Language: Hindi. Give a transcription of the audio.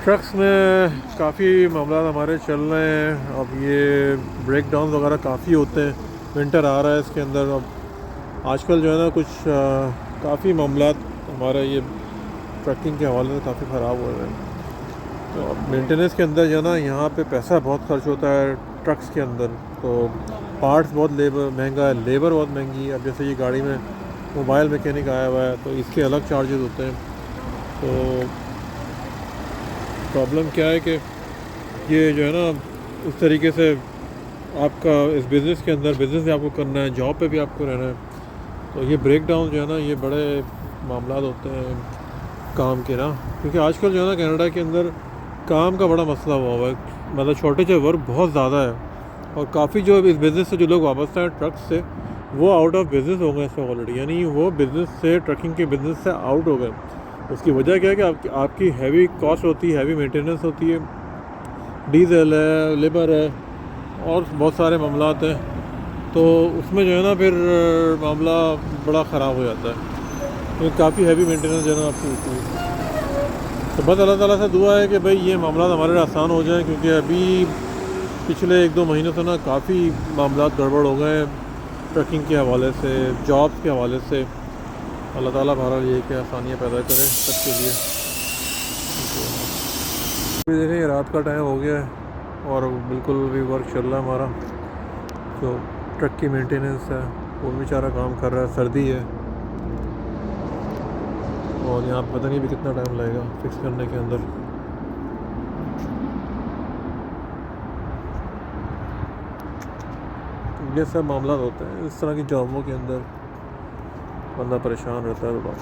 ट्रक्स में काफ़ी मामला हमारे चल रहे हैं। अब ये ब्रेक डाउन वगैरह काफ़ी होते हैं। विंटर आ रहा है इसके अंदर। अब आजकल जो है ना कुछ काफ़ी मामला हमारा ये ट्रकिंग के हवाले से काफ़ी ख़राब हो रहे हैं। तो अब मेंटेनेंस के अंदर जो है ना यहाँ पे पैसा बहुत खर्च होता है ट्रक्स के अंदर। तो पार्ट्स बहुत लेबर महंगा है, लेबर बहुत महंगी है। अब जैसे ये गाड़ी में मोबाइल मैकेनिक आया हुआ है तो इसके अलग चार्जेस होते हैं। तो प्रॉब्लम क्या है कि ये जो है ना उस तरीके से आपका इस बिज़नेस के अंदर बिज़नेस भी आपको करना है, जॉब पे भी आपको रहना है। तो ये ब्रेक डाउन जो है ना ये बड़े मामला होते हैं काम के ना, क्योंकि आजकल जो है ना कनाडा के अंदर काम का बड़ा मसला हुआ है। मतलब शॉर्टेज ऑफ वर्क बहुत ज़्यादा है और काफ़ी जो इस बिज़नेस से जो लोग वाबस्ता हैं ट्रक से, वो आउट ऑफ बिज़नेस हो गए इसमें ऑलरेडी। यानी वो बिज़नेस से, ट्रकिंग के बिज़नेस से आउट हो गए। उसकी वजह क्या है कि आपकी हैवी कॉस्ट होती है, हैवी मेंटेनेंस होती है, डीजल है, लेबर है और बहुत सारे मामलात हैं। तो उसमें जो है ना फिर मामला बड़ा ख़राब हो जाता है, तो काफ़ी हैवी मेंटेनेंस जो है ना आपकी होती है। तो बस अल्लाह ताला से दुआ है कि भाई ये मामला हमारे लिए आसान हो जाए, क्योंकि अभी पिछले 1-2 महीनों से ना काफ़ी मामला गड़बड़ हो गए हैं ट्रकिंग के हवाले से, जॉब्स के हवाले से। अल्लाह ताला बहरहाल ये कि आसानियाँ पैदा करे सबके लिए। अभी देखें ये रात का टाइम हो गया है और बिल्कुल भी वर्क चल रहा है हमारा। जो ट्रक की मेंटेनेंस है वो बेचारा काम कर रहा है, सर्दी है और यहाँ पता नहीं भी कितना टाइम लगेगा फिक्स करने के अंदर। ये सब मामला होते हैं इस तरह की जॉबों के अंदर, बंदा परेशान रहता है थोड़ा।